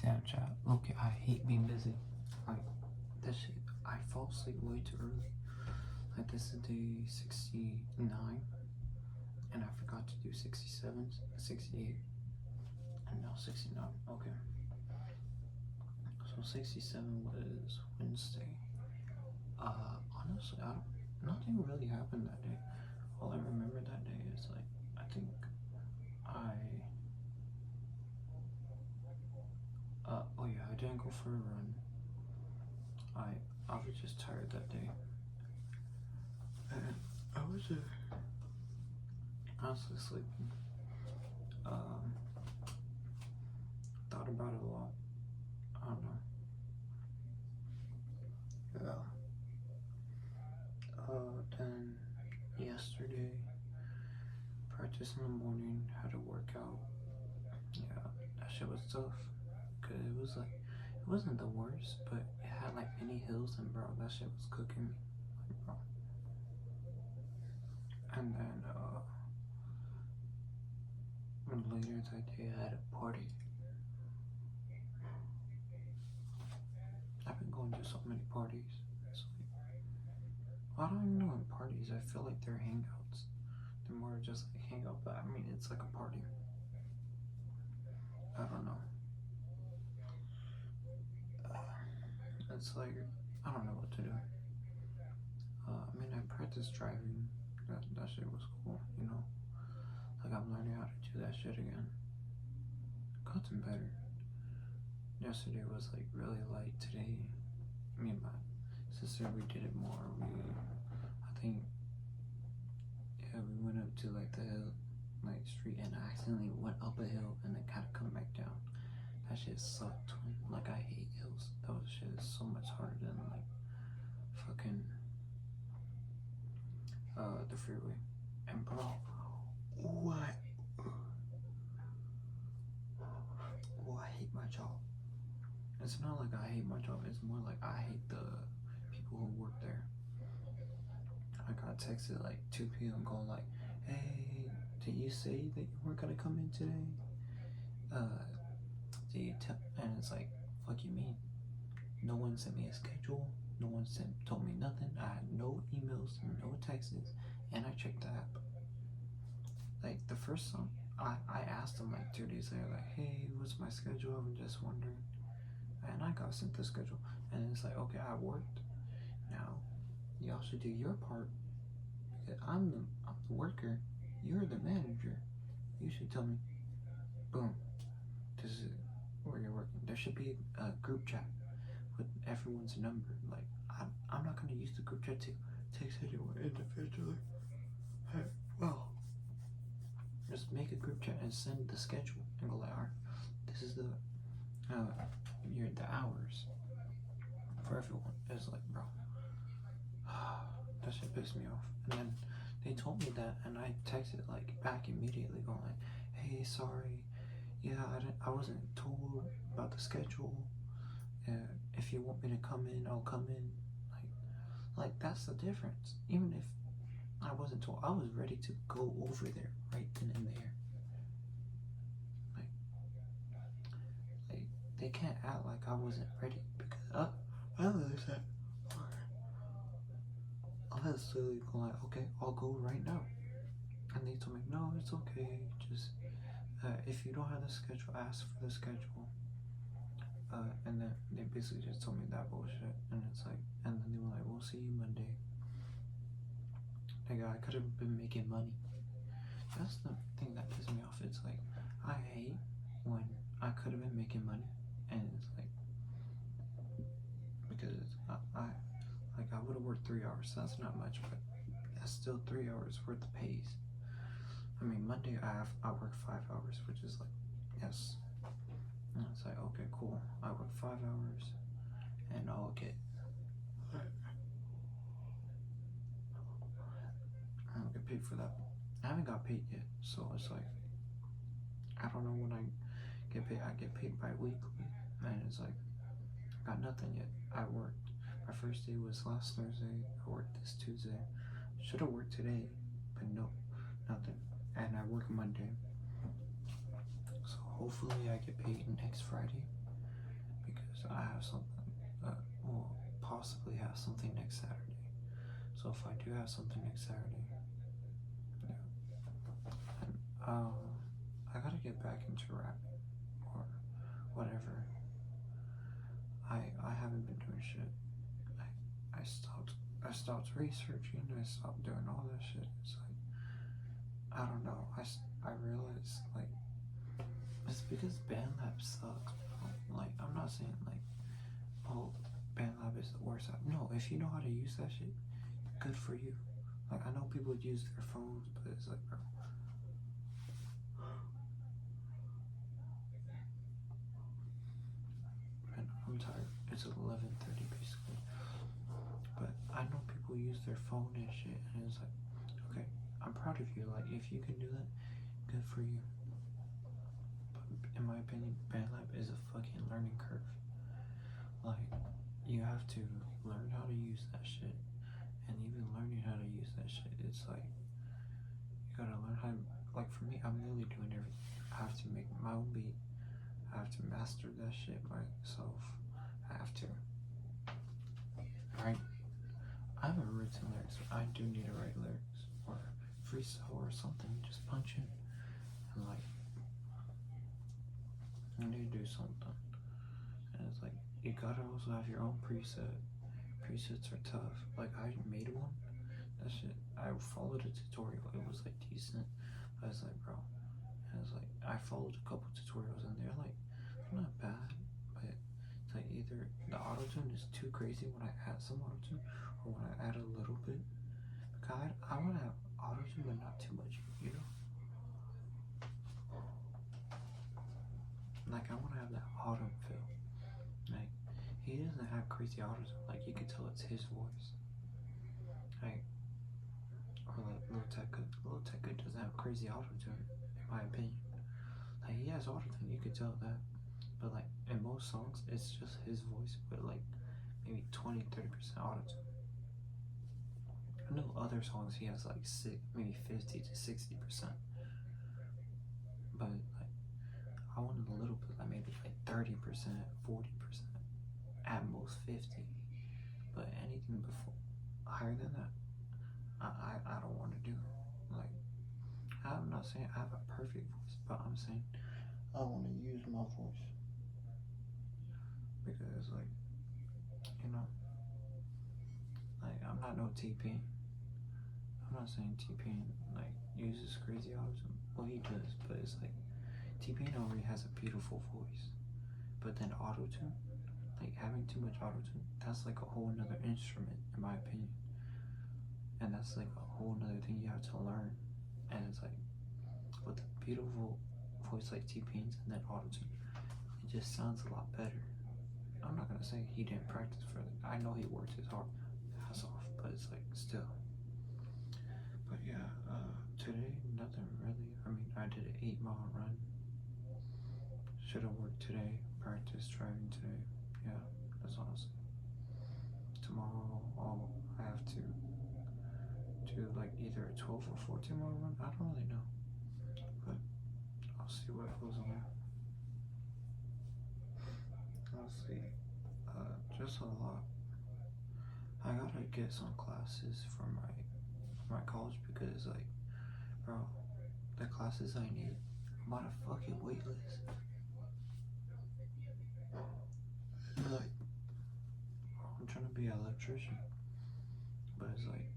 Damn, chat. Look, I hate being busy. Like, this shit, I fall asleep way too early. Like, this is day 69, and I forgot to do 67, 68, and now 69. Okay. So 67 was Wednesday. Honestly, nothing really happened that day. All I remember that day is, like, I think I, oh yeah, I didn't go for a run. I was just tired that day. And I was honestly sleeping. Thought about it a lot. I don't know. Yeah. Then yesterday, practice in the morning, had to work out. Yeah, that shit was tough. Cause it was like, it wasn't the worst, but it had like many hills, and bro, that shit was cooking me. Like, bro. And then, later that day, I had a party. I've been going to so many parties. It's like, I don't even know in parties. I feel like they're hangouts. They're more just like hangout, but I mean, it's like a party. I don't know. It's like, I don't know what to do. I mean, I practiced driving. That shit was cool, you know? Like, I'm learning how to do that shit again. Gotten better. Yesterday was like really light. Today, me and my sister, we did it more. I think, yeah, we went up to like the hill, like street, and I accidentally went up a hill and then kind of come back down. That shit sucked. Like, I hate hills. That shit is so much harder than like fucking the freeway. And bro, what? Oh, I hate my job. It's not like I hate my job. It's more like I hate the people who work there. I got texted like 2 p.m. going like, "Hey, did you say that you weren't gonna come in today? Did you tell?" And it's like, "Fuck you mean? No one sent me a schedule. No one told me nothing. I had no emails, no texts, and I checked the app. Like the first time, I asked them like 2 days later, like, hey, what's my schedule? I'm just wondering." And I got sent the schedule, and it's like, okay, I worked. Now, y'all should do your part. Because I'm the worker. You're the manager. You should tell me, boom, this is where you're working. There should be a group chat with everyone's number. Like, I'm not gonna use the group chat to text anyone individually. Hey, well, just make a group chat and send the schedule and go like, alright, this is the hours for everyone. It's like, bro, that shit pissed me off. And then they told me that, and I texted like back immediately, going like, hey, sorry, yeah, I wasn't told about the schedule. If you want me to come in, I'll come in. Like that's the difference. Even if I wasn't told, I was ready to go over there right then and there. Like they can't act like I wasn't ready, because I was like, I was literally going like, okay, I'll go right now. And they told me, no, it's okay. Just if you don't have the schedule, ask for the schedule. And then they basically just told me that bullshit. And it's like, and then they were like, we'll see you Monday. Like, I could have been making money. That's the thing that pisses me off. It's like, I hate when I could have been making money, and it's like, because I would have worked 3 hours. So that's not much, but that's still 3 hours worth of pays. I mean, Monday I work 5 hours, which is like, yes. And it's like, okay, cool. I work 5 hours, and I'll get, I don't get paid for that. I haven't got paid yet, so it's like, I don't know when I get paid. I get paid bi-weekly, and it's like, I got nothing yet. I worked. My first day was last Thursday. I worked this Tuesday. Should have worked today, but no, nothing. And I work Monday. So hopefully I get paid next Friday. have something, will possibly have something next Saturday. So if I do have something next Saturday, yeah, and I gotta get back into rapping or whatever. I haven't been doing shit. I stopped researching. I stopped doing all that shit. It's like I don't know. I realized like it's because BandLab sucks, bro. Like I'm not saying like oh BandLab is the worst app. No, if you know how to use that shit, good for you. Like I know people use their phones, but it's like bro. Man, I'm tired. It's 11:30 basically. But I know people use their phone and shit, and it's like, okay, I'm proud of you. Like, if you can do that, good for you. But in my opinion, BandLab is a fucking learning curve. Like, you have to learn how to use that shit, and even learning how to use that shit, it's like you gotta learn how to. Like for me, I'm literally doing everything. I have to make my own beat. I have to master that shit myself. I have to. Right? I haven't written lyrics. I do need to write lyrics or freestyle or something. Just punch in and like you need to do something. And it's like you gotta also have your own preset. Presets are tough. Like I made one. That shit. I followed a tutorial. It was like decent. I was like, bro. And it's like I followed a couple tutorials and they're like they're not bad, but it's like either the auto tune is too crazy when I add some auto tune. Or when I add a little bit, because I want to have auto tune, but not too much, you know. Like I want to have that autumn feel. Like he doesn't have crazy auto tune. Like you can tell it's his voice. Like or like Lil Tecca. Lil Tecca doesn't have crazy auto tune, in my opinion. Like he has auto tune, you can tell that. But like in most songs, it's just his voice with like maybe 20-30% auto tune. I know other songs he has like maybe 50 to 60%, but like I wanted a little bit, like maybe like 30%, 40%, at most 50. But anything before higher than that, I don't want to do. Like I'm not saying I have a perfect voice, but I'm saying I want to use my voice because like you know, like I'm not no T-Pain. I'm not saying T-Pain like uses crazy auto-tune. Well, he does, but it's like T-Pain already has a beautiful voice. But then auto-tune, like having too much auto-tune, that's like a whole nother instrument, in my opinion. And that's like a whole nother thing you have to learn. And it's like with a beautiful voice like T-Pain's and then auto-tune, it just sounds a lot better. I'm not gonna say he didn't practice for it. I know he worked his ass off, but it's like still. But yeah, today nothing really. I mean, I did an 8-mile run. Should have worked today. Practice driving today. Yeah, that's awesome. Tomorrow, I have to do like either a 12 or 14-mile run. I don't really know, but I'll see what goes on there. I'll see. Just a lot. I gotta get some classes for my college because like, bro, the classes I need, I'm on a fucking wait list. Like, I'm trying to be an electrician, but it's like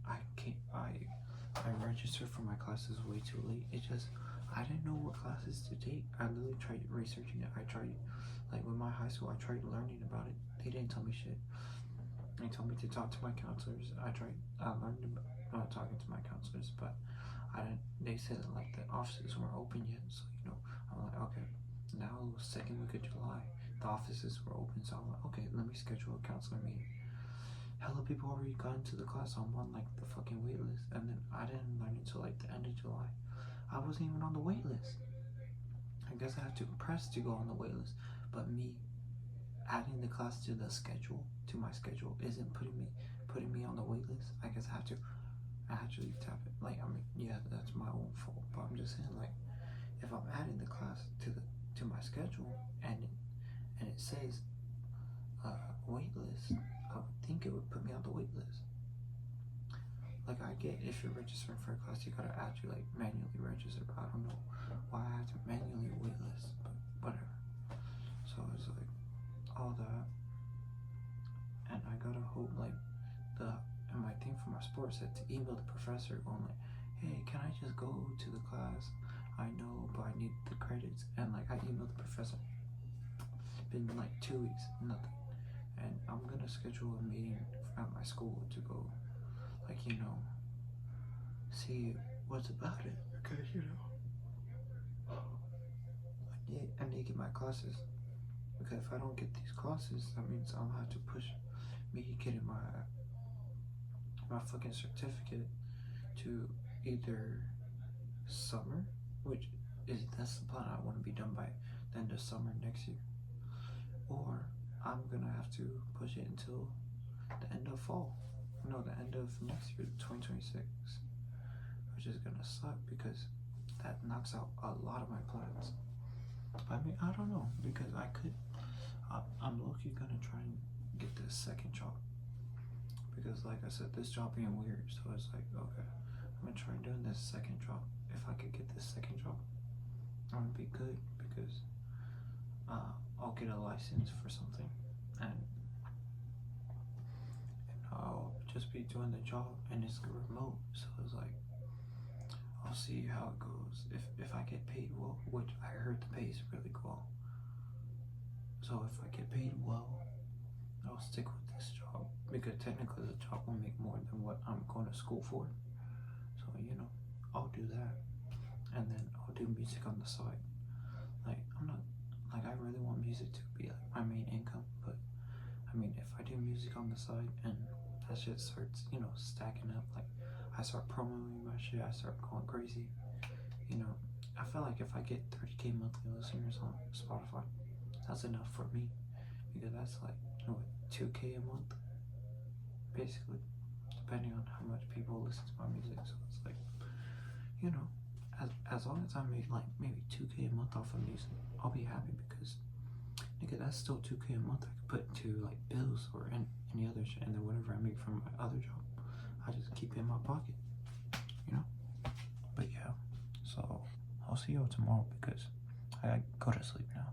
I can't. I registered for my classes way too late. It just I didn't know what classes to take. I literally tried researching it. I tried like with my high school. I tried learning about it. They didn't tell me shit. They told me to talk to my counselors. I learned about talking to my counselors, but I didn't. They said that, like the offices weren't open yet, so you know, I'm like, okay. Now it was second week of July, the offices were open, so I'm like, okay, let me schedule a counselor meeting. Hella people already got into the class, so I'm on like the fucking wait list, and then I didn't learn until like the end of July. I wasn't even on the wait list. I guess I have to press to go on the wait list, but me adding the class to the schedule, to my schedule, isn't putting me on the wait list. I guess I have to actually tap it. Like, I mean, yeah, that's my own fault, but I'm just saying, like, if I'm adding the class to my schedule and it says wait list, I would think it would put me on the wait list. Like I get if you're registering for a class, you gotta actually like manually register. But I don't know why I have to manually wait list, but whatever. So it's like all that, and I gotta hope like and my thing for my sports said to email the professor going like, hey, can I just go to the class? I know, but I need the credits. And like I emailed the professor. It's been like 2 weeks, nothing. And I'm gonna schedule a meeting at my school to go, like, you know, see what's about it. Because, you know, I need to get my classes. Because if I don't get these classes, that means I'll have to push me getting my fucking certificate to either summer, which is that's the plan. I want to be done by the end of summer next year, or I'm gonna have to push it until the end of fall. No, the end of next year, 2026, which is gonna suck because that knocks out a lot of my plans. I mean, I don't know because I'm low-key gonna try and get this second job because, like I said, this job being weird. So it's like, okay, I'm gonna try doing this second job. If I could get this second job, I'm gonna be good because I'll get a license for something and I'll just be doing the job and it's remote. So it's like, I'll see how it goes. If I get paid well, which I heard the pay is really well. So if I get paid well, I'll stick with this job because technically the job will make more than what I'm going to school for. So, you know, I'll do that. And then I'll do music on the side. Like, I really want music to be like my main income, but I mean, if I do music on the side and that shit starts, you know, stacking up, like I start promoting my shit, I start going crazy, you know, I feel like if I get 30K monthly listeners on Spotify, that's enough for me because that's like, you know, 2K a month, basically, depending on how much people listen to my music. So it's like, you know, as long as I make like maybe 2K a month off of music, I'll be happy because nigga, that's still 2K a month I could put to like bills or any other shit, and then whatever I make from my other job, I just keep it in my pocket, you know. But yeah, so I'll see y'all tomorrow because I gotta go to sleep now.